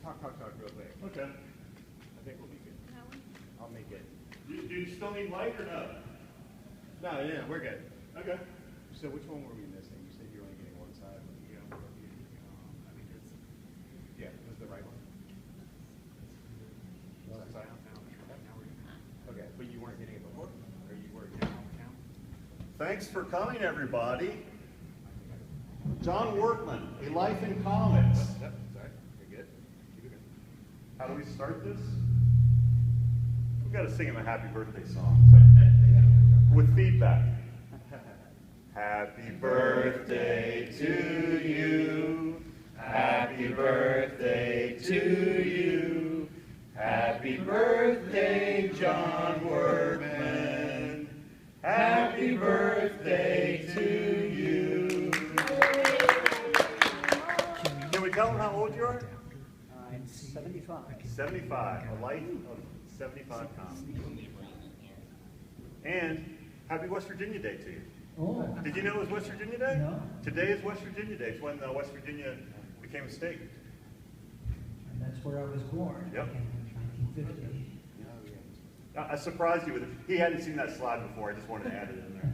talk real quick. Okay. I think we'll be good. I'll make it. Do you still need light or no? No, yeah, we're good. Okay. So which one were we missing? You said you're only getting one side. Yeah, I mean, it's Yeah, was the right one? downtown. Now we're gonna Okay, but you weren't getting it before? Or you were getting it? Thanks for coming, everybody. John Workman, A Life in Comics. Yep, sorry. You're good. Keep it good. How do we start this? We've got to sing him a happy birthday song. So, with feedback. Happy birthday to you. Happy birthday to you. Happy birthday, John Workman. Happy birthday to you. Can we tell them how old you are? I'm 75. 75. A life of 75 comics. And happy West Virginia Day to you. Oh. Did you know it was West Virginia Day? No. Today is West Virginia Day. It's when West Virginia became a state. And that's where I was born. Yep. In 1950. I surprised you with it. He hadn't seen that slide before. I just wanted to add it in there.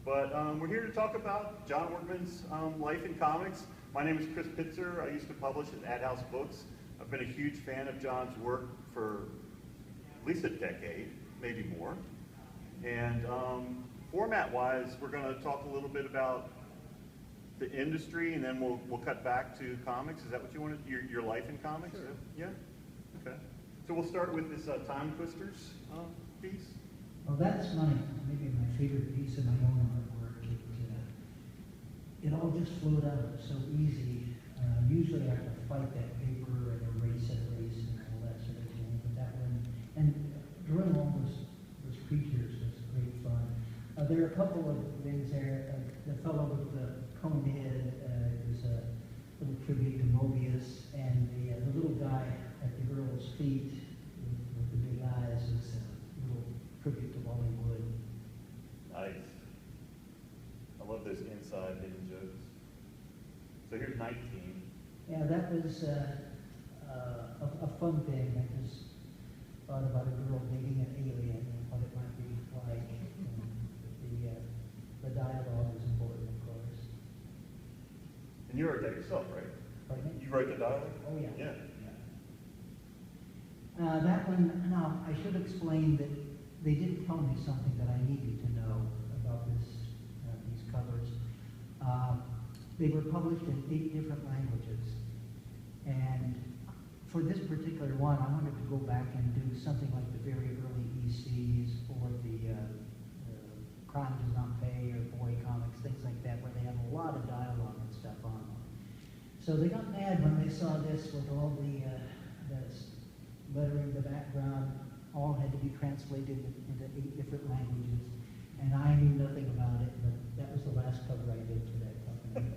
But we're here to talk about John Workman's life in comics. My name is Chris Pitzer. I used to publish at Ad House Books. I've been a huge fan of John's work for at least a decade, maybe more. And format-wise, we're going to talk a little bit about the industry, and then we'll cut back to comics. Is that what you wanted? Your life in comics? Sure. Yeah? Okay. So we'll start with this Time Twisters piece. Well, that's maybe my favorite piece of my own artwork. It all just flowed out so easy. Usually I have to fight that paper and erase and all that sort of thing. But that one, and drawing all those creatures was great fun. There are a couple of things there. The fellow with the cone head is a little tribute to Mobius, and the little guy at the girl's feet with the big eyes is a little tribute to Wally Wood. Nice. I love those inside hidden jokes. So here's 19. Yeah, that was a fun thing. I just thought about a girl dating an alien and what it might be like. And the dialogue was important, of course. And you wrote that yourself, right? Pardon me? You wrote the dialogue? Oh, yeah. Yeah. That one, now, I should explain that they did tell me something that I needed to know about these covers. They were published in 8 different languages. And for this particular one, I wanted to go back and do something like the very early ECs or the Crime Does Not Pay or Boy Comics, things like that, where they have a lot of dialogue and stuff on them. So they got mad when they saw this with all the lettering, the background, all had to be translated into 8 different languages. And I knew nothing about it, but that was the last cover I did for that company.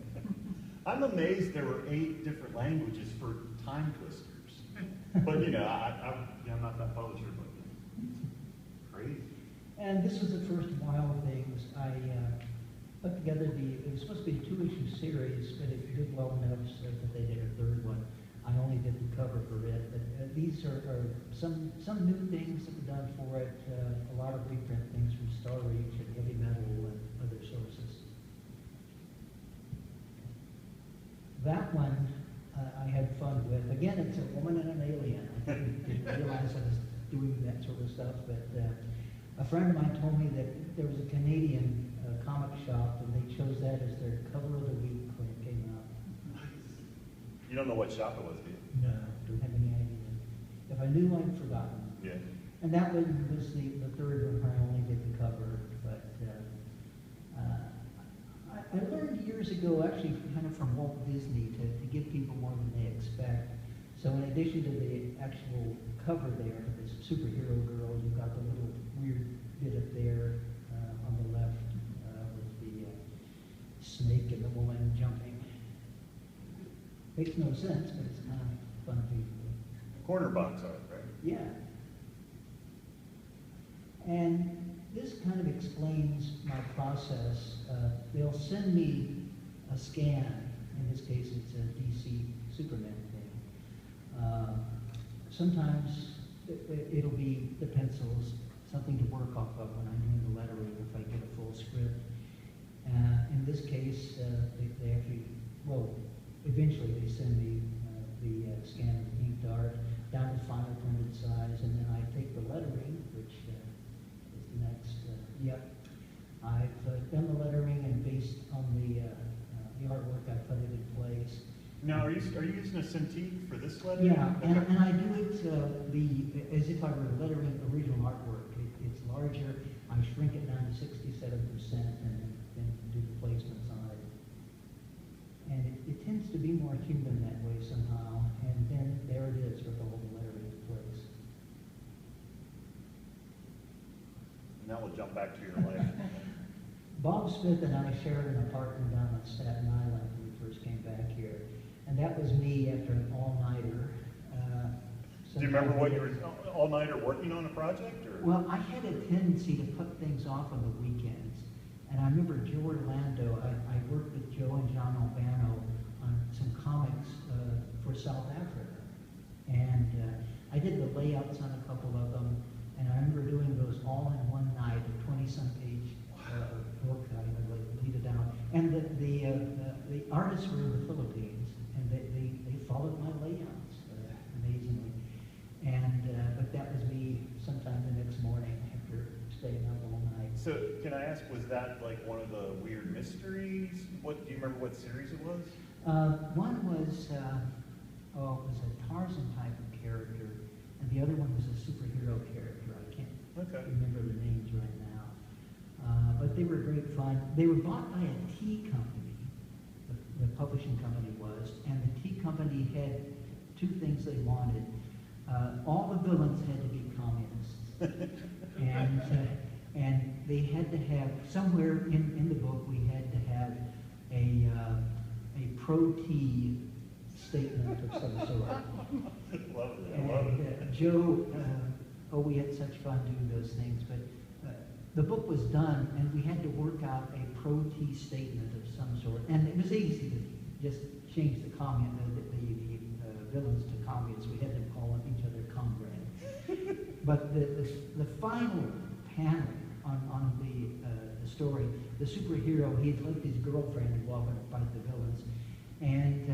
I'm amazed there were 8 different languages for Time Twisters. But I'm not that publisher, but crazy. And this was the first of Wild Things. I put together it was supposed to be a 2-issue series, but it did well enough so that they did a 3rd one. I only did the cover for it, but these are some new things that were done for it, a lot of reprint things from Star Reach and Heavy Metal and other sources. That one I had fun with. Again, it's a woman and an alien. I didn't realize I was doing that sort of stuff, but a friend of mine told me that there was a Canadian comic shop and they chose that as their cover of the week when it came out. You don't know what shop it was, do you? No, don't have any idea. If I knew, I'd forgotten. Yeah. And that one was the 3rd one where I only did the cover, but I learned years ago, actually kind of from Walt Disney, to give people more than they expect. So in addition to the actual cover there, this superhero girl, you've got the little weird bit up there on the left with the snake and the woman jumping. Makes no sense, but it's kind of fun to do. Corner box art, right? Yeah. And this kind of explains my process. They'll send me a scan. In this case, it's a DC Superman thing. sometimes it'll be the pencils, something to work off of when I'm doing the lettering if I get a full script. In this case, they actually, well, eventually they send me the scanned ink dart down to final printed size, and then I take the lettering, which is the next. Yep, I've done the lettering, and based on the artwork, I put it in place. Now, are you using a Cintiq for this letter? Yeah, Okay. and I do it as if I were lettering original artwork. It's larger. I shrink it down to 67%, and then do the placements on it. And it tends to be more human that way somehow. And then there it is with all the lettering in place. Now we'll jump back to your life. Bob Smith and I shared an apartment down on Staten Island when we first came back here. And that was me after an all-nighter. Do you remember what you were all-nighter working on a project? Or? Well, I had a tendency to put things off on the weekends. And I remember Joe Orlando, I worked with Joe and John Albano on some comics for South Africa. And I did the layouts on a couple of them. And I remember doing those all in one night, a 20-some page book. I would lead it down. And the artists were in the Philippines, and they followed my layouts amazingly. And but that was me sometime the next morning after staying up all night. So can I ask, was that like one of the weird mysteries? What do you remember? What series it was? One was it was a Tarzan type of character, and the other one was a superhero character. I can't remember the names right now, but they were great fun. They were bought by a tea company. The publishing company was, and the tea company had two things they wanted. All the villains had to be communists, and they had to have somewhere in the book we had to have a pro-tea statement of some sort. Love it. And I love it. Joe, we had such fun doing those things, but the book was done, and we had to work out a pro-tea statement of some sort, and it was easy to just change the villains to communists. We had them call each other comrade. But the final panel on the story, the superhero, he had left his girlfriend to go off and fight the villains. And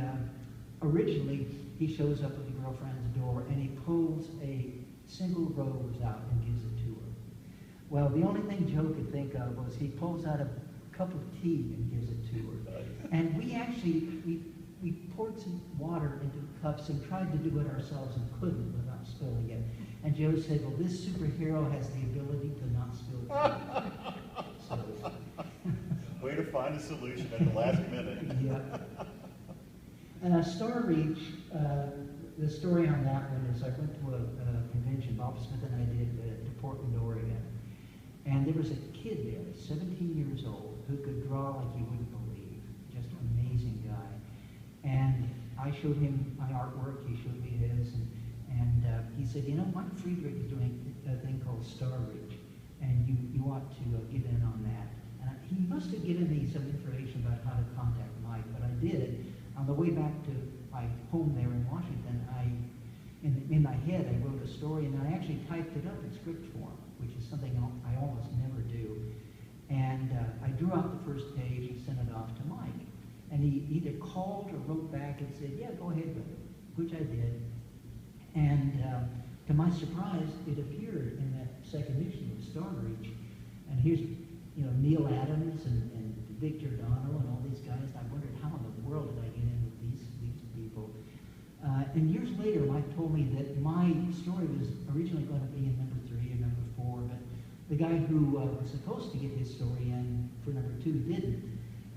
originally, he shows up at the girlfriend's door, and he pulls a single rose out and gives it to her. Well, the only thing Joe could think of was he pulls out a cup of tea and gives it to her. And we actually, we poured some water into cups and tried to do it ourselves and couldn't without spilling it. And Joe said, well, this superhero has the ability to not spill tea. So, way to find a solution at the last minute. Yeah. Star Reach, the story on that one is I went to a convention, Bob Smith and I did to Portland, Oregon. And there was a kid there, 17 years old, who could draw like you wouldn't believe. Just an amazing guy. And I showed him my artwork, he showed me his, and he said, you know, Mike Friedrich is doing a thing called Star Reach, and you ought to get in on that. And he must have given me some information about how to contact Mike, but I did. On the way back to my home there in Washington, in my head, I wrote a story, and I actually typed it up in script form, which is something I almost never do. And I drew out the first page and sent it off to Mike. And he either called or wrote back and said, yeah, go ahead with it, which I did. And to my surprise, it appeared in that second issue of Star Reach. And here's, Neil Adams and Dick Giordano and all these guys. I wondered, how in the world did I get in with these people? And years later, Mike told me that my story was originally going to be in number 3 or number 4, but the guy who was supposed to get his story in for number 2 didn't.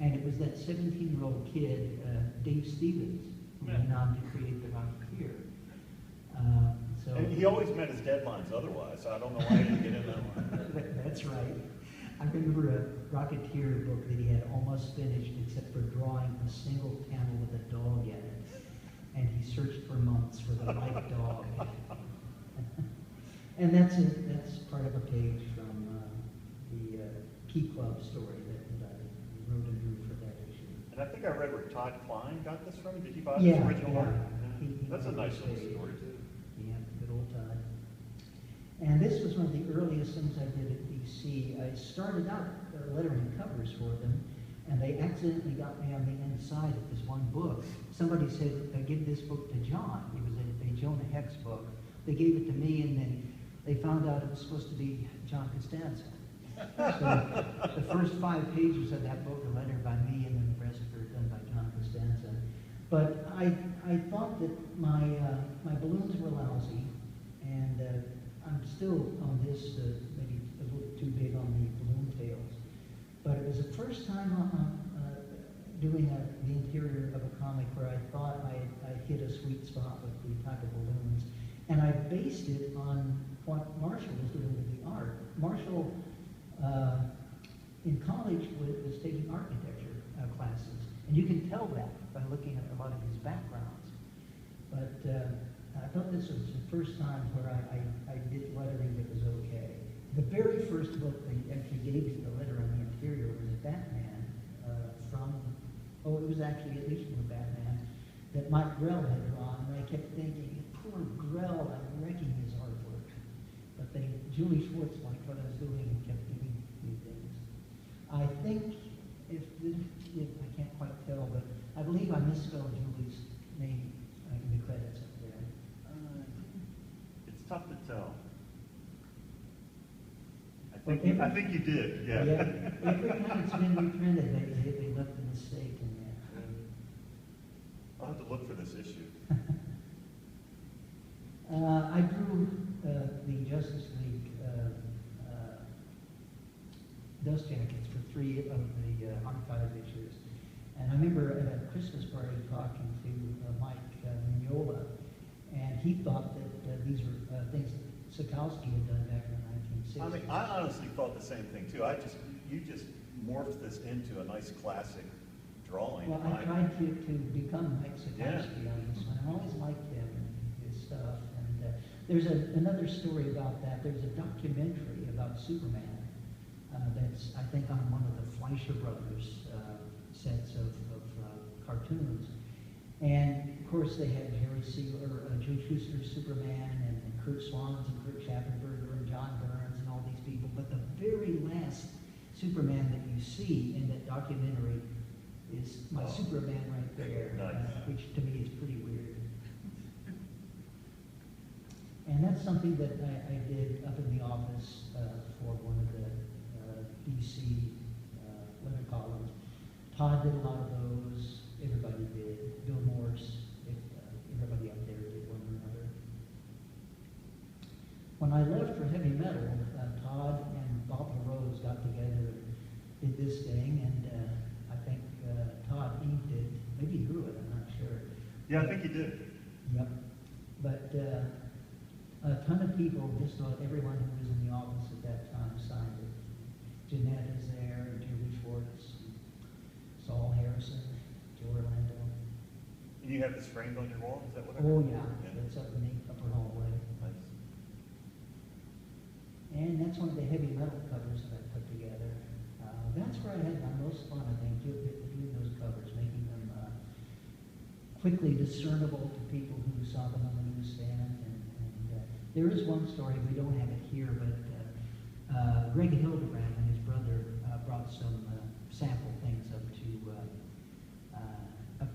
And it was that 17-year-old kid, Dave Stevens, who went on to create The Rocketeer. And he always met his deadlines otherwise, so I don't know why he didn't get in that one. That's right. I remember a Rocketeer book that he had almost finished except for drawing a single panel with a dog in it. And he searched for months for the right dog. And that's part of a page from the Key Club story that I wrote and drew for that issue. And I think I read where Todd Klein got this from. Did he buy this original art? He That's a nice little page. story, too. Yeah. Joel Todd. And this was one of the earliest things I did at DC. I started out lettering covers for them, and they accidentally got me on the inside of this one book. Somebody said, give this book to John. It was a Jonah Hex book. They gave it to me, and then they found out it was supposed to be John Costanza. So the first 5 pages of that book are lettered by me, and then the rest are done by John Costanza. But I thought that my balloons were lousy, and I'm still on this, maybe a little too big on the balloon tails. But it was the first time doing the interior of a comic where I thought I hit a sweet spot with the type of balloons. And I based it on what Marshall was doing with the art. Marshall, in college, was taking architecture classes. And you can tell that by looking at a lot of his backgrounds. But I thought this was the first time where I did lettering that was okay. The very first book they actually gave me the letter on the interior was a Batman it was actually at least from a Batman that Mike Grell had drawn, and I kept thinking, poor Grell, I'm wrecking his artwork. But Julie Schwartz liked what I was doing and kept giving me things. I think, if I can't quite tell, but I believe I misspelled Julie's name in the credits up there. It's tough to tell. I think you did, yeah. Every time it's been reprinted, they left a mistake in there. I'll have to look for this issue. I drew the Justice League dust jackets for 3 of the archive issues. And I remember at a Christmas party talking to Mike Mignola, and he thought that these were things that Sikowski had done back in the 1960s. I mean, I honestly thought the same thing too. You just morphed this into a nice classic drawing. Well, I tried to become Mike Sikowski on this one. I always liked him and his stuff. And there's another story about that. There's a documentary about Superman that's, I think, on one of the Fleischer Brothers sets of cartoons. And of course, they had Jerry Siegler, Joe Shuster's Superman, and Kurt Swan's and Kurt Schafferberger and John Burns and all these people. But the very last Superman that you see in that documentary is my Superman right there, Nice. which to me is pretty weird. And that's something that I did up in the office for one of the DC letter columns. Todd did a lot of those. Everybody did. Bill Morse, everybody up there did one or another. When I left for heavy metal, Todd and Bob LaRose got together and did this thing, and I think Todd inked it. Maybe he drew it, I'm not sure. Yeah, I think you did. Yep. But a ton of people, just about everyone who was in the office at that time signed it. Jeanette is there, Julie Schwartz, Saul Harrison, Joe Orlando. And you have this framed on your wall? Is that what? Oh, yeah. It's up in the upper hallway. Nice. And that's one of the heavy metal covers that I put together. That's where I had my most fun, I think, doing those covers, making them quickly discernible to people who saw them on the newsstand. And there is one story, we don't have it here, but Greg Hildebrand and his brother brought some sample things up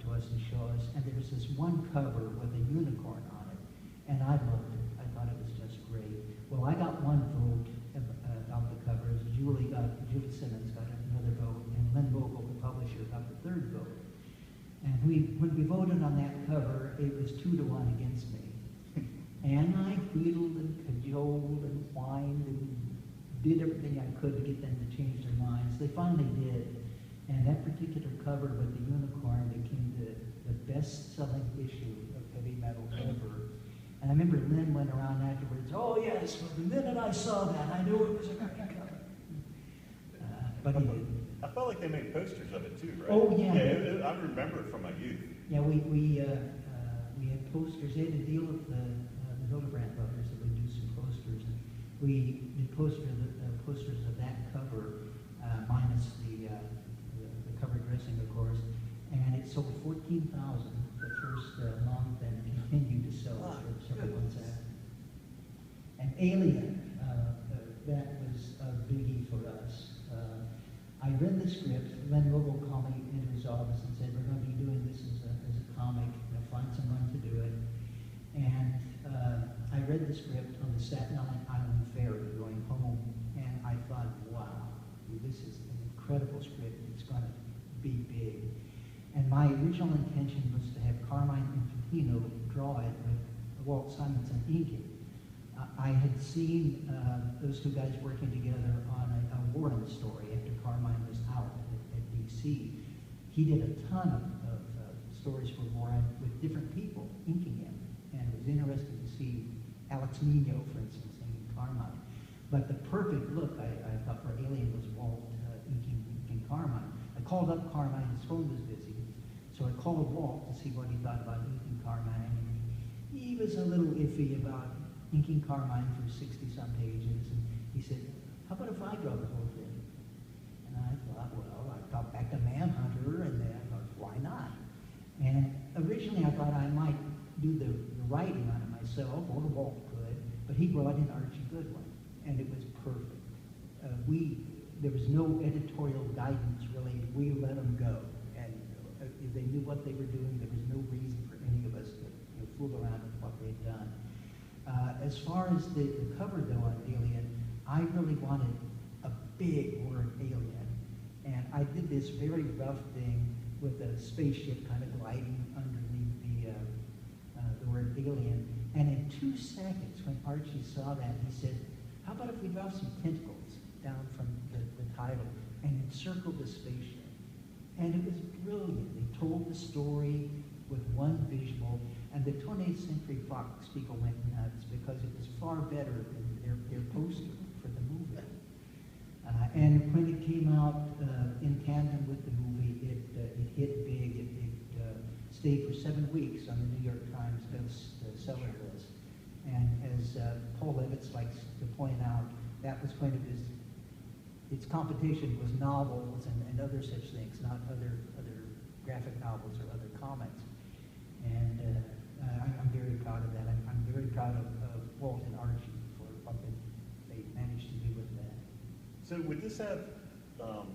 to us and show us. And there was this one cover with a unicorn on it, and I loved it. I thought it was just great. Well, I got one vote of the covers. Julie Simmons got another vote, and Lynn Vogel, the publisher, got the 3rd vote. And when we voted on that cover, it was 2-1 against me. And I wheedled and cajoled and whined and did everything I could to get them to change their minds. They finally did. And that particular cover with the unicorn became the best-selling issue of heavy metal ever. And I remember Lynn went around afterwards, oh yes, well, the minute I saw that, I knew it was a great cover. But he didn't. I felt like they made posters of it too, right? Oh, yeah. I remember it from my youth. Yeah, we had posters. They had to deal with the Hildebrand brothers that would do some posters. And we did posters of that cover, minus the cover dressing, of course. And it sold 14,000 the first month and continued to sell for several months after. Alien, that was a biggie for us. I read the script. Len Vogel called me into his office and said, we're going to be doing this as a comic. Find someone to do it. And I read the script on the Staten Island ferry going home, and I thought, wow, this is an incredible script. It's going to be big. And my original intention was to have Carmine Infantino draw it with Walt Simonson inking. I had seen those two guys working together on a Warren story after Carmine was out at DC. He did a ton of stories for Warren with different people inking him, and it was interesting to see Alex Nino, for instance, inking Carmine. But the perfect look, I thought, for Alien was Walt inking Carmine. I called up Carmine, his phone was busy, so I called Walt to see what he thought about inking Carmine, and he was a little iffy about inking Carmine for 60-some pages, and he said, how about if I draw the whole thing? And I thought, well, I thought back to Manhunter, and then I thought, why not? And originally I thought I might do the writing on it myself, or Walt could, but he brought in Archie Goodwin, and it was perfect. There was no editorial guidance, really. We let them go, and if they knew what they were doing, there was no reason for any of us to fool around with what they'd done. As far as the cover, though, on Alien, I really wanted a big word Alien, and I did this very rough thing with a spaceship kind of gliding underneath the word Alien, and in 2 seconds, when Archie saw that, he said, how about if we draw some tentacles down from the title and encircle the spaceship? And it was brilliant. They told the story with one visual, and the 20th Century Fox people went nuts because it was far better than their poster for the movie. And when it came out in tandem with the movie, it hit big. It stayed for 7 weeks on the New York Times bestseller list. And as Paul Levitz likes to point out, that was kind of its competition was novels and other such things, not other graphic novels or other comics. And I'm very proud of that. I'm very proud of Walt and Archie for what they managed to do with that. So would this have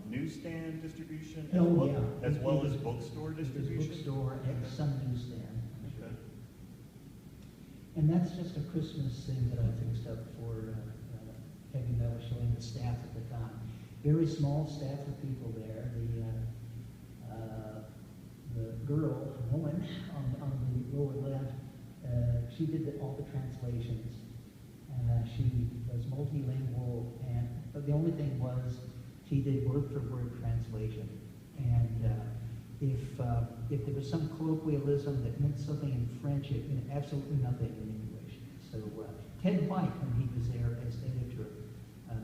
newsstand distribution Oh, yeah. as well as bookstore It was distribution? bookstore and some newsstand. Okay. And that's just a Christmas thing that I fixed up for Heavy Metal, showing the staff at the time. Very small staff of people there. The girl, the woman on the lower left, she did all the translations. She was multilingual, but the only thing was she did word-for-word translation. And if there was some colloquialism that meant something in French, it meant absolutely nothing in English. So Ted White, when he was there as editor,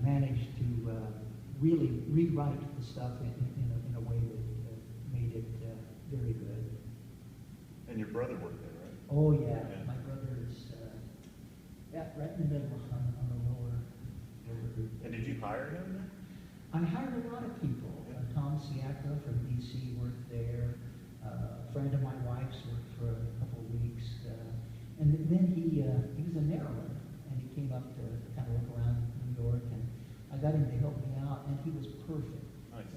managed to really rewrite the stuff in a way that made it very good. And your brother worked there, right? Oh yeah, my brother is right in the middle on the lower group. And did you hire him then? I hired a lot of people. Tom Siaka from DC worked there. A friend of my wife's worked for a couple of weeks. And then he was in Maryland, and he came up to kind of look around New York, and I got him to help me out, and he was perfect. Nice.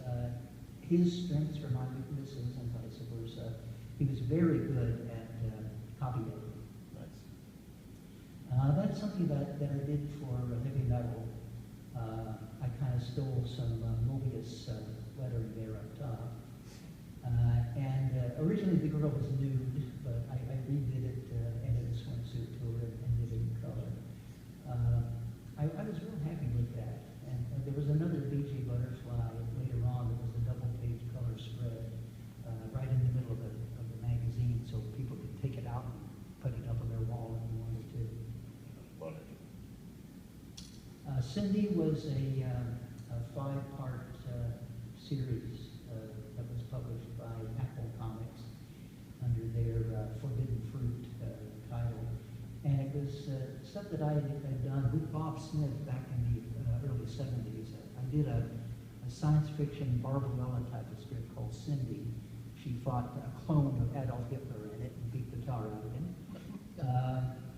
His strengths were my weaknesses, and vice versa. He was very good at copywriting. Nice. That's something that I did for Heavy Metal. I kind of stole some Mobius lettering there up top. And originally the girl was nude, but I redid it, added a swimsuit to her, and did it in color. I was real happy with that. And there was another BJ Butterfly later on that was a double-page color spread right in the middle of the magazine, so people could take it out and put it up on their wall if they wanted to. Love it. Cindy was a 5-part series that was published by Apple Comics under their Forbidden Fruit title. And it was stuff that I had done with Bob Smith back in the early 70s. I did a science fiction Barbarella type of script called Cindy. She fought a clone of Adolf Hitler in it and beat the tar out of him.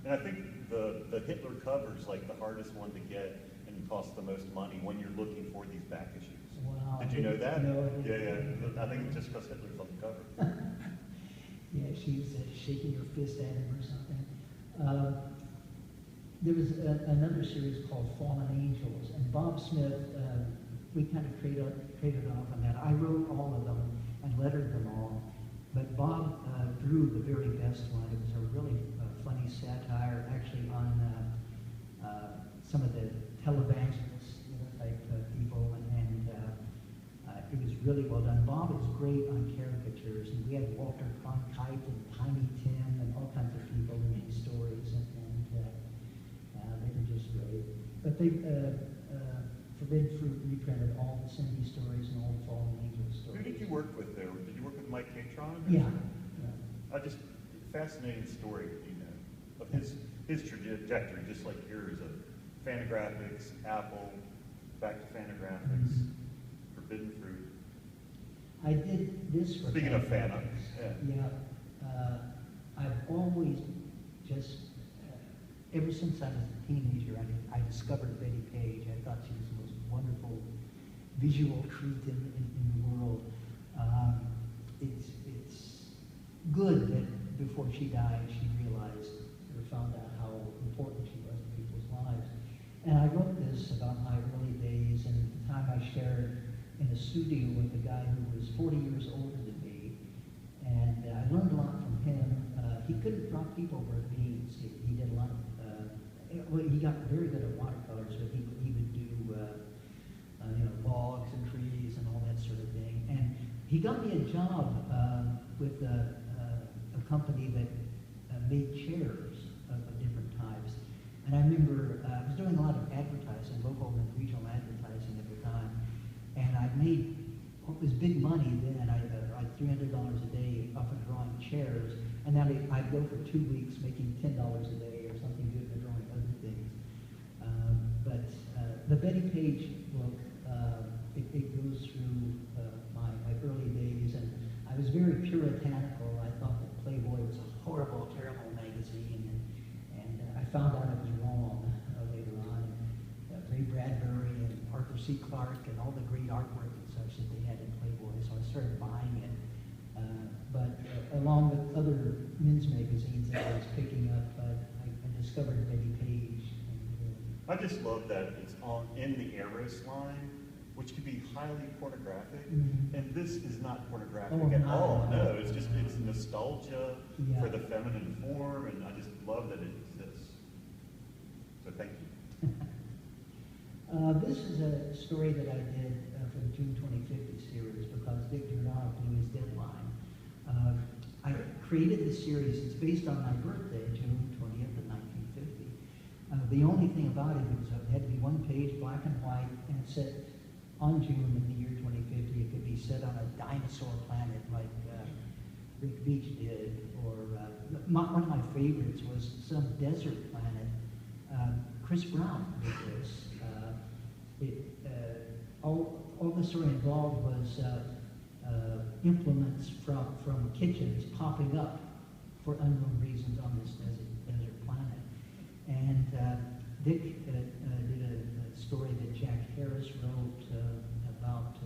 And I think the the Hitler cover's like the hardest one to get and costs the most money when you're looking for these back issues. Wow. Did you know that? No, I Yeah, didn't. yeah. I think it's just because Hitler's on the cover. Yeah, she's shaking her fist at him or something. There was another series called Fallen Angels, and Bob Smith, we kind of traded off on that. I wrote all of them and lettered them all, but Bob drew the very best one. It was a really funny satire, actually, on some of the televangelists, type people, and it was really well done. Bob is great on caricatures, and we had Walter Cronkite and Tiny Tim and all kinds of people in these stories, and they were just great. But they Forbidden Fruit reprinted all the Cindy stories and all the Fallen Angel Who stories. did you work with there? Did you work with Mike Catron? Yeah. Just fascinating story, of his trajectory, just like yours, of Fantagraphics, Apple, back to Fantagraphics, Forbidden Fruit. I did this for Speaking of Fanta, Yeah. I've always just, ever since I was a teenager, I discovered Betty Page. I thought she was the most wonderful visual treat in the world. It's good that before she died, she realized or found out how important she was in people's lives. And I wrote this about my early days and the time I shared in a studio with a guy who was 40 years older than me. And I learned a lot from him. He couldn't draw people where beans. He did a lot of, he got very good at watercolors, but he would do, logs and trees and all that sort of thing. And he got me a job with a company that made chairs of different types. And I remember I was doing a lot of advertising, local and regional advertising at the time. And I made what was big money then. Like $300 a day off of drawing chairs. And then I'd go for 2 weeks making $10 a day or something good for drawing other things. But the Betty Page book, it goes through my early days. And I was very puritanical. I thought that Playboy was a horrible, terrible magazine. And I found out I was wrong later on. Ray Bradbury and Arthur C. Clarke and all the great artwork and such that they had in Playboy. So I started buying it. But along with other men's magazines that I was picking up, I discovered Betty Page. I just love that it's in the Eros line, which could be highly pornographic, and this is not pornographic at all. No, it's nostalgia for the feminine form, and I just love that it exists. So thank you. This is a story that I did for the June 2050 series because Dick Giordano blew his deadline. I created this series. It's based on my birthday, June 20th of 1950. The only thing about it was it had to be one page, black and white, and it said on June in the year 2050. It could be set on a dinosaur planet like Rick Beach did, or one of my favorites was some desert planet. Chris Brown did this. All the story involved was implements from kitchens popping up for unknown reasons on this desert planet. And Dick did a story that Jack Harris wrote about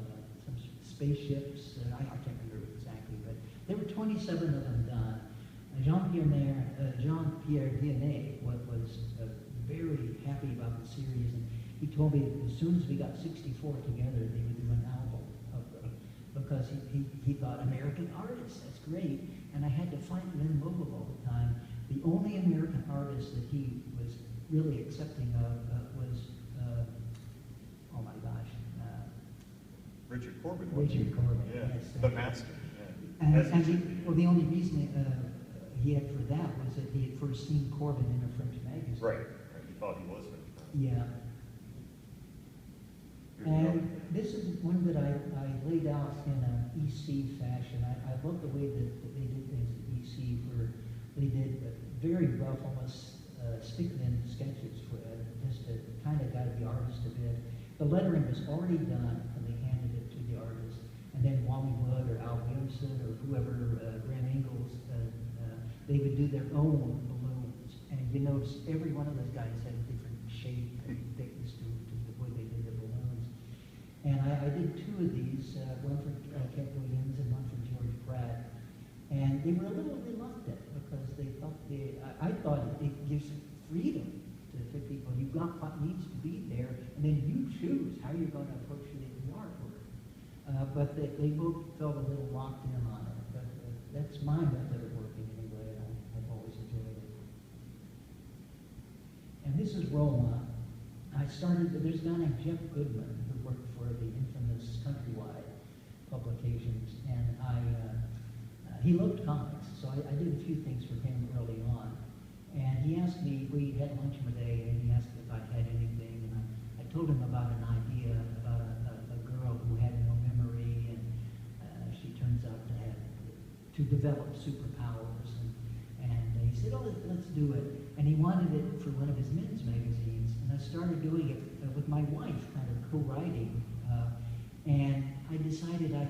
some spaceships. I can't remember exactly, but there were 27 of them done. Jean-Pierre Dienet was very happy about the series, and he told me that as soon as we got 64 together, they would do an album of them, because he thought, American artists, that's great. And I had to fight Lynn Vogel all the time. The only American artist that he was really accepting of was, oh my gosh. Richard Corbin. Richard Corbin, yeah. yes. The master. And, Yeah. the only reason he had for that was that he had first seen Corbin in a French magazine. Right. He thought he was French. Yeah. And this is one that I laid out in an EC fashion. I love the way that they did things at EC, where they did very rough, almost stick-thin sketches for just to kind of guide the artist a bit. The lettering was already done, and they handed it to the artist. And then Wally Wood or Al Williamson or whoever, Graham Ingalls, they would do their own balloons. And those, every one of those guys had a different shape and thickness to the way they did the balloons. And I did two of these, one for Kent Williams and one for George Pratt. And they were a little reluctant because they thought I thought it gives freedom to people. You've got what needs to be there, and then you choose how you're going to approach it in the artwork. But they both felt a little locked in on it. But that's my method of working anyway, and I've always enjoyed it. And this is Roma. There's a guy named Jeff Goodman who worked for the infamous Countrywide publications, and he loved comics, so I did a few things for him early on. And he asked me, we had lunch one day, and he asked if I had anything, and I told him about an idea about a girl who had no memory, and she turns out to develop superpowers. And he said, oh, let's do it. And he wanted it for one of his men's magazines, and I started doing it with my wife, kind of co-writing. And I decided I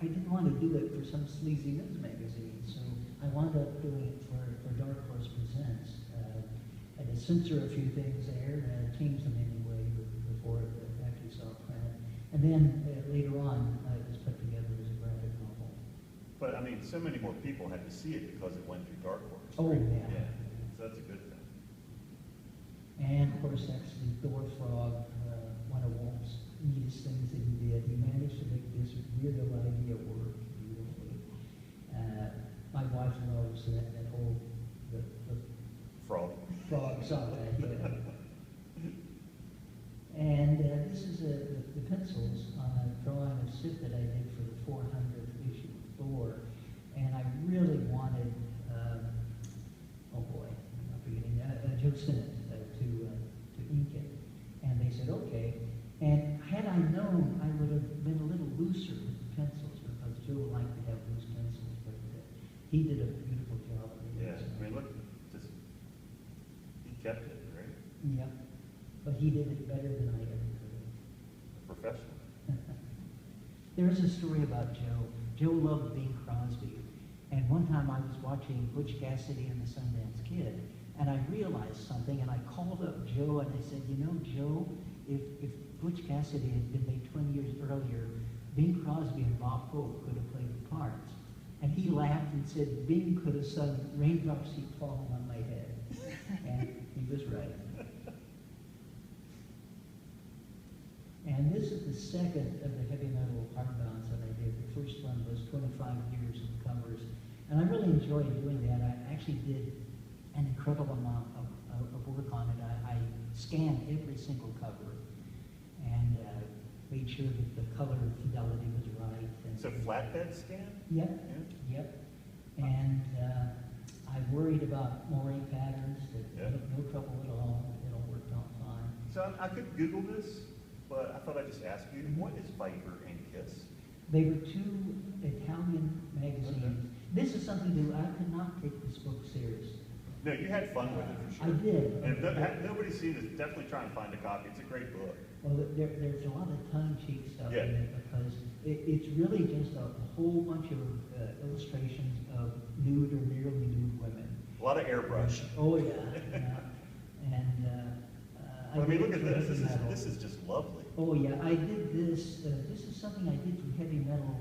didn't want to do it for some sleazy men's magazine, so I wound up doing it for Dark Horse Presents. I had to censor a few things there, change them anyway before it actually saw print. And then later on, it was put together as a graphic novel. But I mean, so many more people had to see it because it went through Dark Horse. Oh, right? yeah. So that's a good thing. And of course, actually, Thor Frog, one of Walt's neatest things that he did. He managed to make this weirdo idea work beautifully. My wife loves that whole the Frog. frog saga. Yeah. And this is the pencils on a drawing of Sid that I did for the 400th issue of Thor. And I really wanted, oh boy, I'm forgetting, Joe Sinnott to ink it. And they said, okay. And had I known, I would have been a little looser with the pencils because Joe liked to have loose pencils, but he did a beautiful job of it. Yeah, I mean, look, he kept it, right? Yeah, but he did it better than I ever could. Professional. There's a story about Joe. Joe loved Bing Crosby. And one time I was watching Butch Cassidy and the Sundance Kid, and I realized something, and I called up Joe and I said, you know, Joe, if Butch Cassidy had been made 20 years earlier, Bing Crosby and Bob Hope could have played the parts. And he laughed and said, Bing could have sung Raindrops Keep Falling on My Head. And he was right. And this is the second of the heavy metal hardbounds that I did. The first one was 25 years of covers. And I really enjoyed doing that. I actually did an incredible amount of work on it. I scanned every single cover and made sure that the color fidelity was right. And So flatbed scan? Yep, Yeah. yep. And I worried about Maury patterns, that no trouble at all. It all worked out fine. So I could Google this, but I thought I'd just ask you, what is Viper and Kiss? They were two Italian magazines. This is something that I could not take this book seriously. No, you had fun with it for sure. I did. And if nobody's seen this, definitely try and find a copy. It's a great book. Well, there's a lot of tongue-cheek stuff Yeah. in it because it's really just a whole bunch of illustrations of nude or nearly nude women. A lot of airbrush. Oh, yeah. And I mean, did look it at for this. heavy metal. This is just lovely. Oh, yeah, I did this. This is something I did for heavy metal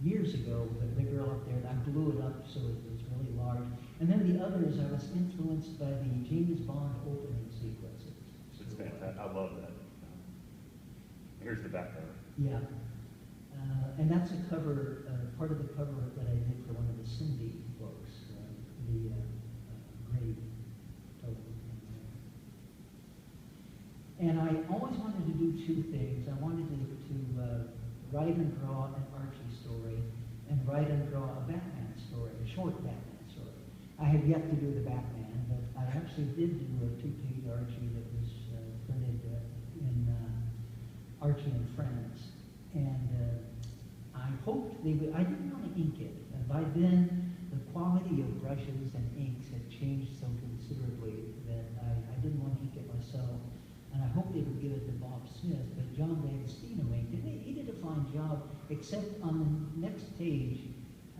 years ago with a big girl up there, and I blew it up so it was really large. And then the others, I was influenced by the James Bond opening sequences. It's fantastic. I love that. Here's the back cover. Yeah. And that's a cover, part of the cover that I did for one of the Cindy books, the Grave Total. And I always wanted to do two things. I wanted to write and draw an Archie story and write and draw a Batman story, a short Batman story. I have yet to do the Batman, but I actually did do a two-page Archie that was printed in Archie and Friends. And I hoped they would, I didn't want to ink it. And by then, the quality of brushes and inks had changed so considerably that I didn't want to ink it myself. And I hoped they would give it to Bob Smith, but John D'Agostino inked it. He did a fine job, except on the next page,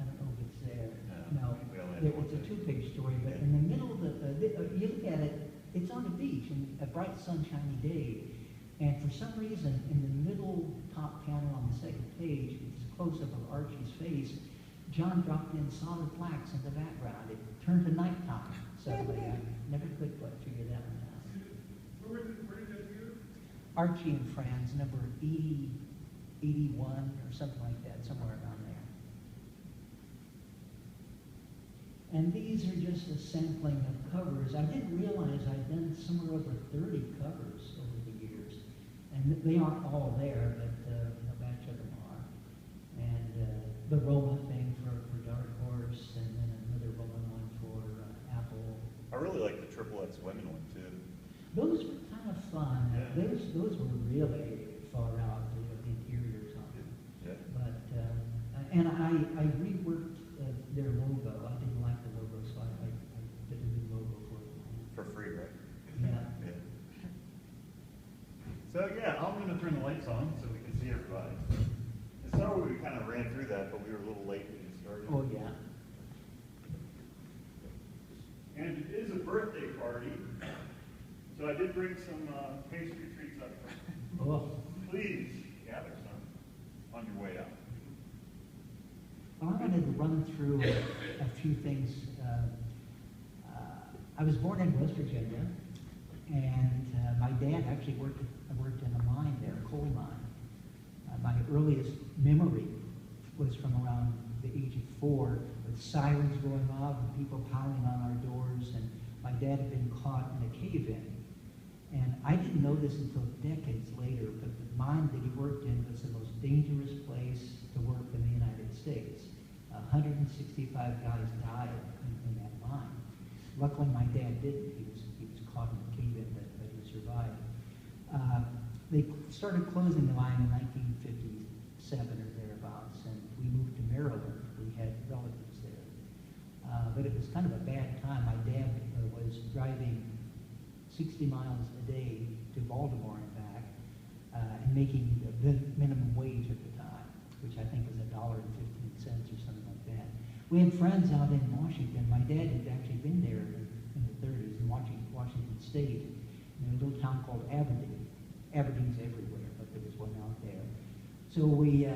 I don't know if it's there. No, it's a two-page story, but in the middle of the you look at it, it's on the beach, and a bright sunshiny day, and for some reason, in the middle top panel on the second page, it's a close-up of Archie's face. John dropped in solid blacks in the background. It turned to nighttime suddenly. I never could quite figure that one out. Where did that appear? Archie and Friends, number 80, 81, or something like that, somewhere around there. And these are just a sampling of covers. I didn't realize I'd done somewhere over 30 covers over the years. And they aren't all there, but a batch of them are. And the Roma thing for Dark Horse, and then another Roma one for Apple. I really like the Triple X Women one too. Those were kind of fun. Yeah. Those were really far out, the interiors on them. Yeah. But, and I reworked their logo. I didn't like the logo, so I did a new logo for them. For free, right? Yeah. Yeah. So yeah, I'm going to turn the lights on so we can see everybody. And so we kind of ran through that, but we were a little late getting started. Oh, yeah. And it is a birthday party, so I did bring some pastry treats up front. Oh, Please gather some on your way out. I wanted to run through a few things. I was born in West Virginia, and my dad actually worked in a mine there, a coal mine. My earliest memory was from around the age of 4, with sirens going off and people pounding on our doors, and my dad had been caught in a cave-in. And I didn't know this until decades later, but the mine that he worked in was the most dangerous place to work in the United States. 165 guys died in that mine. Luckily, my dad didn't. He was caught in a cave-in, but he survived. They started closing the mine in 1957 or thereabouts, and we moved to Maryland. We had relatives there. But it was kind of a bad time. My dad was driving 60 miles a day to Baltimore and back, and making the minimum wage at the time, which I think was $1.15 or something like that. We had friends out in Washington. My dad had actually been there in the 30s in Washington State, in a little town called Aberdeen. Aberdeen's everywhere, but there was one out there. So we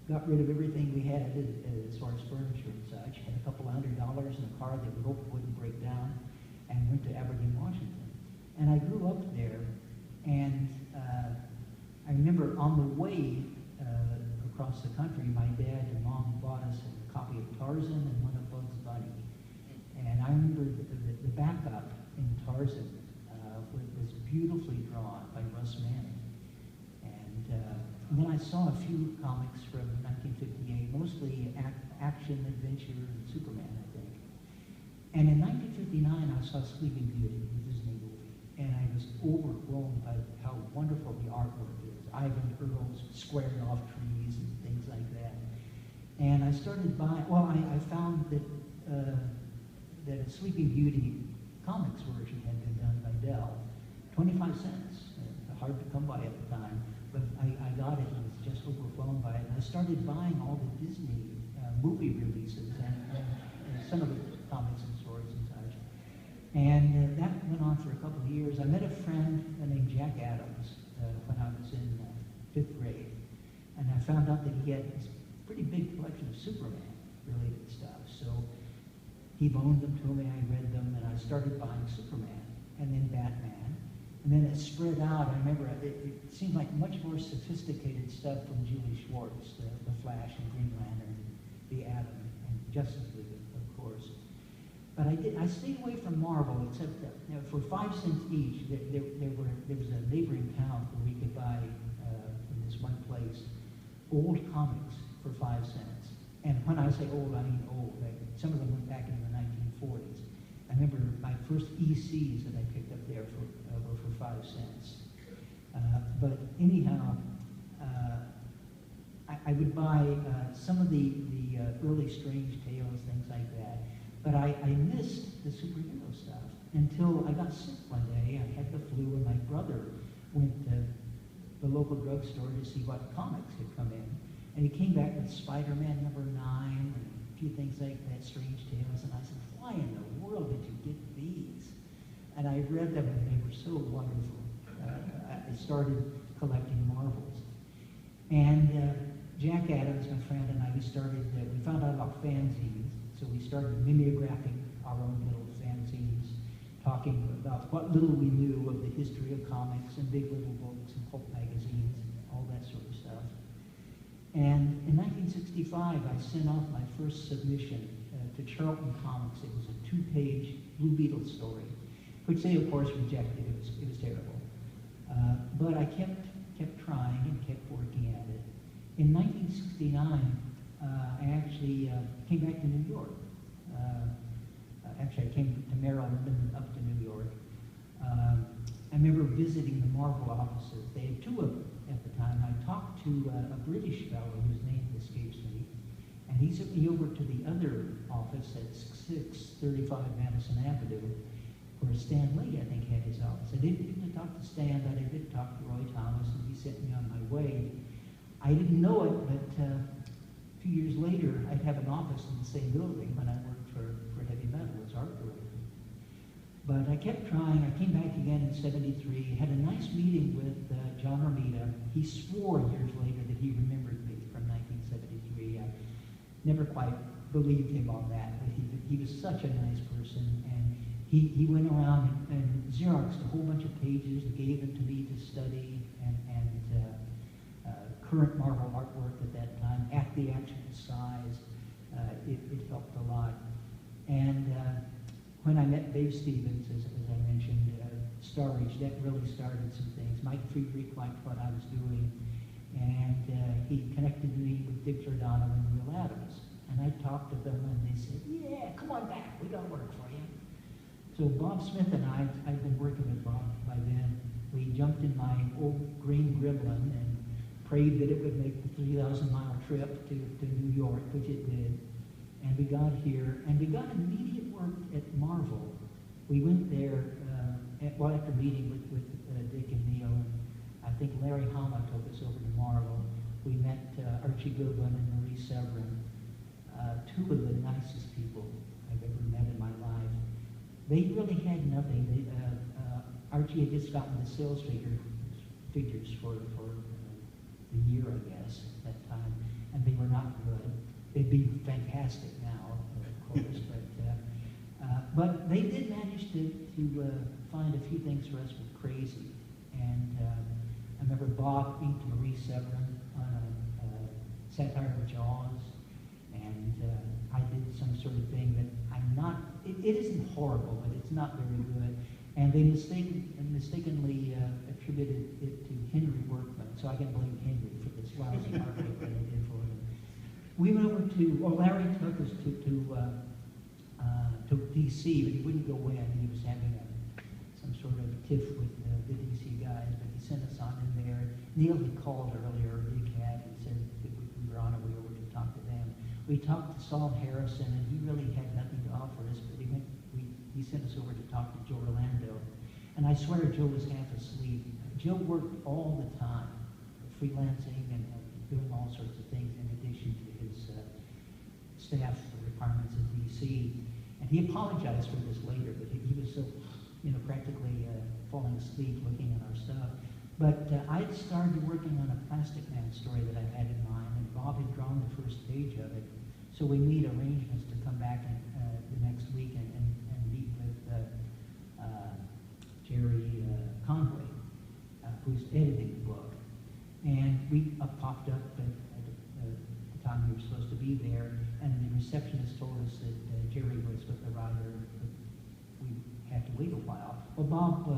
got rid of everything we had as far as furniture and such, had a couple of $100 in a car that we hoped wouldn't break down, and went to Aberdeen, Washington. And I grew up there, and I remember on the way across the country, my dad and mom bought us a copy of Tarzan and one of Bugs Bunny. And I remember the backup in Tarzan was beautifully drawn by Russ Manning. And then I saw a few comics from 1958, mostly action, adventure, and Superman, I think. And in 1959, I saw Sleeping Beauty, the Disney movie, and I was overwhelmed by how wonderful the artwork is. Ivan Earls squaring off trees and things like that. And I started buying, well, I found that that a Sleeping Beauty comics version had been done by Dell. 25 cents, hard to come by at the time, but I got it and was just overwhelmed by it. And I started buying all the Disney movie releases and some of the comics and stories and such. And that went on for a couple of years. I met a friend named Jack Adams when I was in 5th grade. And I found out that he had this pretty big collection of Superman-related stuff. So he loaned them to me, I read them, and I started buying Superman, and then Batman. And then it spread out. I remember it seemed like much more sophisticated stuff from Julie Schwartz, the Flash and Green Lantern, the Atom, and Justice League, of course. But I stayed away from Marvel, except that for 5 cents each, there was a neighboring town where we could buy, in this one place, old comics for 5 cents. And when I say old, I mean old. Some of them went back into the 1940s. I remember my first ECs that I picked up there were for 5 cents. But anyhow, I would buy some of the early Strange Tales, things like that. But I missed the superhero stuff until I got sick one day. I had the flu, and my brother went to the local drugstore to see what comics had come in. And he came back with Spider-Man #9, and few things like that, Strange Tales, and I said, why in the world did you get these? And I read them, and they were so wonderful. I started collecting Marvels. And Jack Adams, my friend, and I, we found out about fanzines, so we started mimeographing our own little fanzines, talking about what little we knew of the history of comics and Big Little Books and pulp magazines and all that sort of stuff. And in 1965, I sent off my first submission to Charlton Comics. It was a 2-page Blue Beetle story, which they, of course, rejected. It was terrible. But I kept trying and kept working at it. In 1969, I actually came back to New York. Actually, I came to Maryland and up to New York. I remember visiting the Marvel offices. They had 2 of them at the time. I talked to a British fellow whose name escapes me, and he sent me over to the other office at 635 Madison Avenue, where Stan Lee, I think, had his office. I didn't get to talk to Stan, but I did talk to Roy Thomas, and he sent me on my way. I didn't know it, but a few years later, I'd have an office in the same building when I worked for Heavy Metal as art director. But I kept trying. I came back again in '73, had a nice meeting with John Romita. He swore years later that he remembered me from 1973. I never quite believed him on that, but he was such a nice person, and he went around and Xeroxed a whole bunch of pages, gave them to me to study, and current Marvel artwork at that time, at the actual size. It helped a lot. And when I met Dave Stevens, as I mentioned, Star Age, that really started some things. Mike Friedrich liked what I was doing, and he connected me with Dick Giordano and Will Adams. And I talked to them, and they said, yeah, come on back, we got work for you. So Bob Smith and I've been working with Bob by then. We jumped in my old green Gremlin and prayed that it would make the 3,000-mile trip to New York, which it did. And we got here, and we got immediate work at Marvel. We went there after meeting with Dick and Neil. I think Larry Hama took us over to Marvel. We met Archie Goodwin and Marie Severin, 2 of the nicest people I've ever met in my life. They really had nothing. Archie had just gotten the sales figures for the year, I guess, at that time, and they were not good. They'd be fantastic now, of course, but they did manage to find a few things for us with Crazy. And I remember Bob inked Marie Severin on a satire of Jaws, and I did some sort of thing that it isn't horrible, but it's not very good. And they mistakenly attributed it to Henry Workman, so I can blame Henry for this lousy artwork that I did for him. We went over Larry took us to D.C., but he wouldn't go in. He was having some sort of tiff with the D.C. guys, but he sent us on in there. Neil had called earlier, Big Cat, and said that we were on our way over to talk to them. We talked to Saul Harrison, and he really had nothing to offer us, but he sent us over to talk to Joe Orlando. And I swear Joe was half asleep. Joe worked all the time, freelancing and doing all sorts of things in addition to his staff requirements at D.C. And he apologized for this later, but he was so, practically falling asleep looking at our stuff. But I had started working on a Plastic Man story that I had in mind, and Bob had drawn the first page of it. So we made arrangements to come back the next week and meet with Jerry Conway, who's editing the book. And we popped up at the time we were supposed to be there, and the receptionist told us that Jerry was with the writer, but we had to wait a while. Well, Bob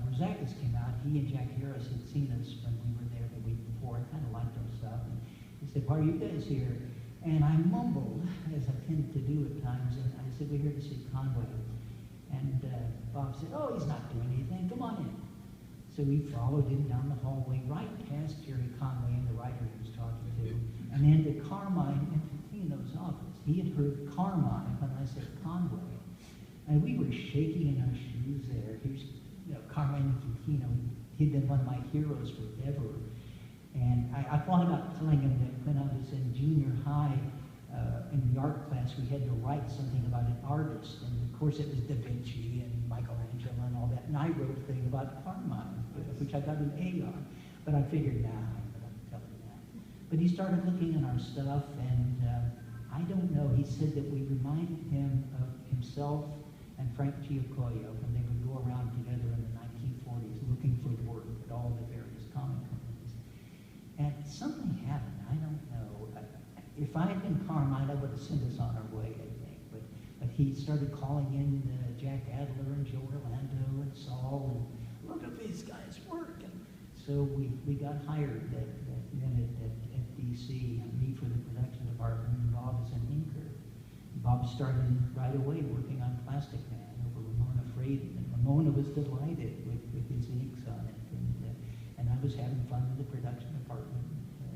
Rosakis came out. He and Jack Harris had seen us when we were there the week before and kind of liked our stuff. And he said, why are you guys here? And I mumbled, as I tend to do at times, and I said, we're here to see Conway. And Bob said, oh, he's not doing anything. Come on in. So we followed him down the hallway, right past Jerry Conway and the writer he was talking to, and then to Carmine Infantino's office. He had heard Carmine when I said Conway. And we were shaking in our shoes there. Here's Carmine Infantino. He'd been one of my heroes forever. And I thought about telling him that when I was in junior high, in the art class, we had to write something about an artist, and of course it was Da Vinci and Michelangelo and all that, and I wrote a thing about Carmine, which I got an A on, but I figured, nah, I'm not telling that. But he started looking at our stuff, and I don't know, he said that we reminded him of himself and Frank Giacoia when they would go around together in the 1940s looking for work at all the various comic companies. And something happened, I don't know. If I had been Carmine, I would have sent us on our way, I think. But he started calling in Jack Adler and Joe Orlando and Saul, and look at these guys work. And so we got hired that minute at DC, me for the production department, and Bob as an inker. Bob started right away working on Plastic Man over Ramona Fraden, and Ramona was delighted with his inks on it. And I was having fun in the production department,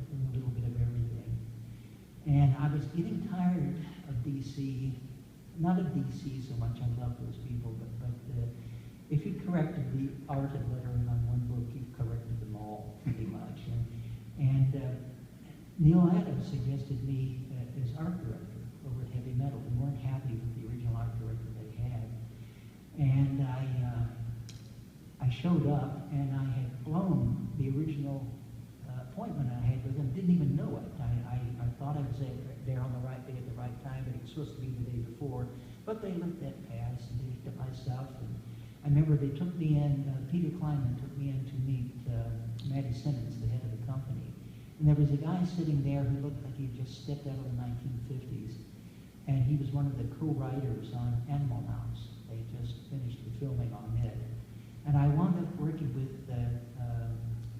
doing a little bit of everything. And I was getting tired of DC, not of DC so much, I love those people, but if you corrected the art and lettering on one book, you corrected them all, pretty much. And Neil Adams suggested me as art director over at Heavy Metal. We weren't happy with the original art director they had. And I showed up, and I had blown the original appointment I had with him, didn't even know it. I thought I was there on the right day at the right time, but it was supposed to be the day before. But they let that pass, and they looked at my stuff. And I remember they took me in, Peter Kleinman took me in to meet Matty Simmons, the head of the company. And there was a guy sitting there who looked like he had just stepped out of the 1950s. And he was one of the co-writers on Animal House. They had just finished the filming on it. And I wound up working with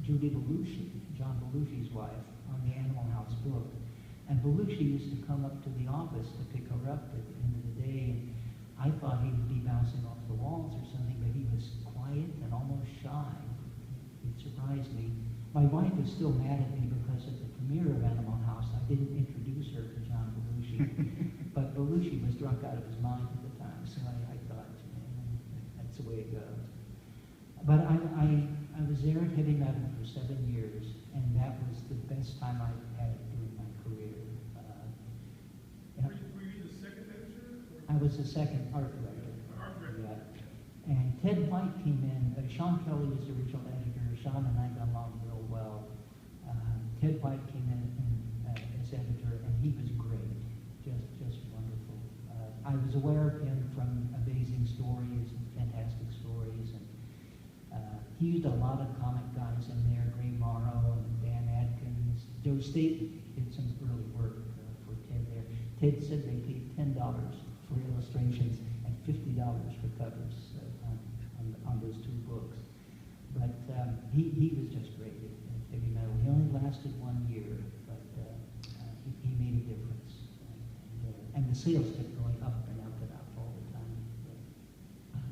Judy Belushi, John Belushi's wife, on the Animal House book. And Belushi used to come up to the office to pick her up at the end of the day. And I thought he would be bouncing off the walls or something, but he was quiet and almost shy. It surprised me. My wife is still mad at me because at the premiere of Animal House, I didn't introduce her to John Belushi. But Belushi was drunk out of his mind at the time, so I thought, that's the way it goes. But I was there at Heavy Metal for 7 years, and that was the best time I've had during my career. Were you the second editor? I was the second art director. Art director. Yeah. And Ted White came in. Sean Kelly was the original editor. Sean and I got along real well. Ted White came in as editor, and he was great, just wonderful. I was aware of him from Amazing Stories and Fantastic Stories, and he used a lot of comic guys in there, Gray Morrow and Dan Adkins. Joe Staten did some early work for Ted there. Ted said they paid $10 for illustrations and $50 for covers on those two books. But he was just great at Heavy Metal. He only lasted 1 year, but he made a difference. And the sales kept going up and up and up all the time.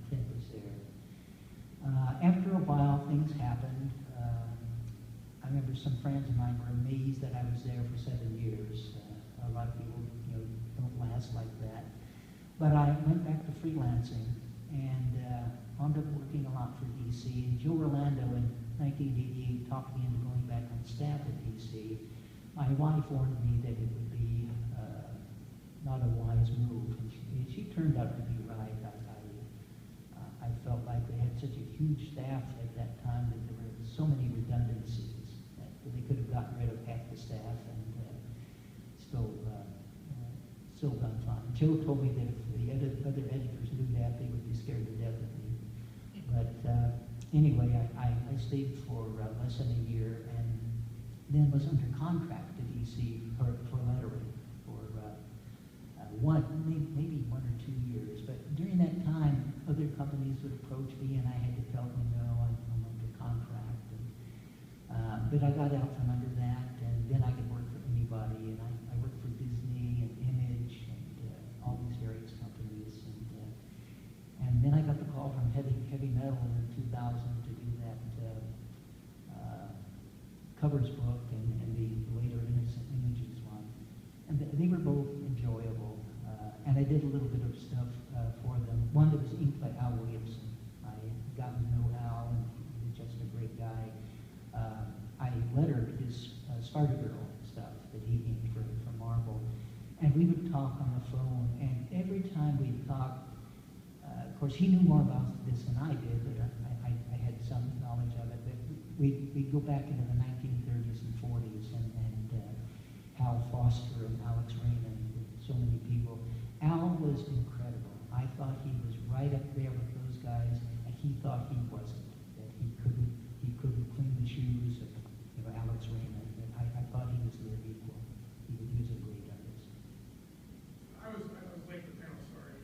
Ted was there. After a while, things happened. I remember some friends of mine were amazed that I was there for 7 years. A lot of people, don't last like that. But I went back to freelancing and wound up working a lot for DC. And Joe Orlando in 1988 talked me into going back on staff at DC. My wife warned me that it would be not a wise move. And she turned out to be right. I felt like they had such a huge staff at that time that there were so many redundancies that they could have gotten rid of half the staff and still done fine. Joe told me that if the other editors knew that, they would be scared to death of me. But anyway, I stayed for less than a year and then was under contract to DC for lettering for maybe 1 or 2 years. But during that time, other companies would approach me, and I had to tell them, no, I'm under contract. But I got out from under that, and then I could work for anybody. And I worked for Disney and Image and all these various companies. And then I got the call from Heavy Metal in 2000 to do that covers book and the later Innocent Images one. And they were both enjoyable. And I did a little bit of stuff for them. One that was inked by Al Williamson. I got to know Al, and he was just a great guy. I lettered his Spider-Girl stuff that he inked for Marvel. And we would talk on the phone, and every time we talked, of course, he knew more about this than I did, but I had some knowledge of it. But we'd go back into the 1930s and 40s, and Hal Foster and Alex Raymond, so many people. Al was incredible. I thought he was right up there with those guys, and he thought he wasn't. That he couldn't clean the shoes of Alex Raymond. And I thought he was their equal. He was a great artist. I was late for the panel, sorry.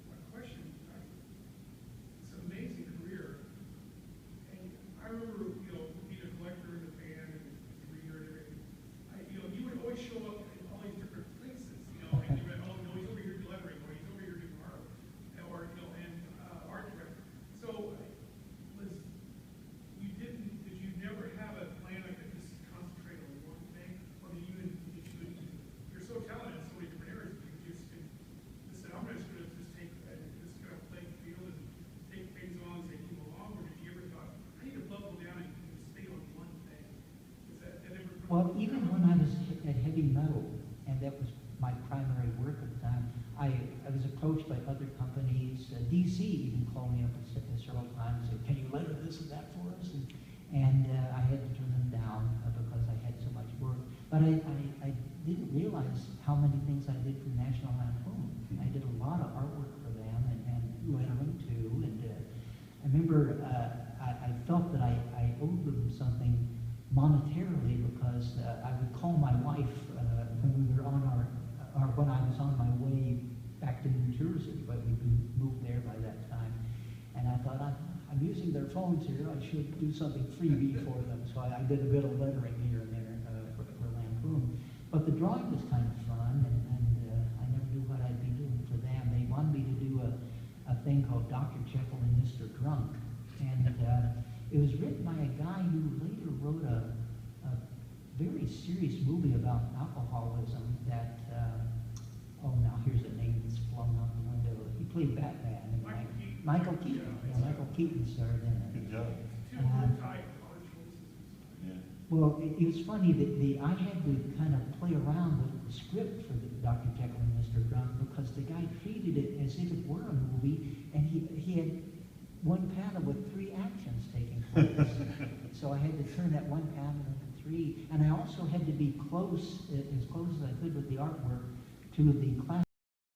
My question, it's an amazing career. And I remember, being a collector in the band and the reader and everything. You would always show up in all these different places, and you read, oh, no, he's over here delivering, or he's over here doing art, and art director. So, did you never have a plan that could just concentrate on one thing? Or you're so talented in so many different areas, you just said, I'm just going to take, just kind of play the field and take things on as they came along, or did you ever thought, I need to buckle down and stay on one thing? That ever? Well, even when I was at heavy metal, and that was my primary work at the time, I was approached by other companies. DC even called me up several times and said, can you letter this and that for us? And I had to turn them down because I had so much work. But I didn't realize how many things I did for National Lampoon. I did a lot of artwork for them and lettering too. And I remember I felt that I owed them something monetarily because I would call my wife when we were on when I was on my way back to New Jersey, but we'd moved there by that time. And I thought, I'm using their phones here, I should do something freebie for them. So I did a bit of lettering here and there for Lampoon. But the drawing was kind of fun, and I never knew what I'd be doing for them. They wanted me to do a thing called Dr. Jekyll and Mr. Drunk. And it was written by a guy who later wrote a very serious movie about alcoholism that, now here's a name that's flown out the window. He played Batman. And Michael Keaton. Yeah, Michael Keaton starred in it. Good job. Yeah. Well, it was funny that I had to kind of play around with the script for the Dr. Jekyll and Mr. Drunk because the guy treated it as if it were a movie, and he had one panel with 3 actions taking place. So I had to turn that one panel into 3, and I also had to be as close as I could with the artwork to the class.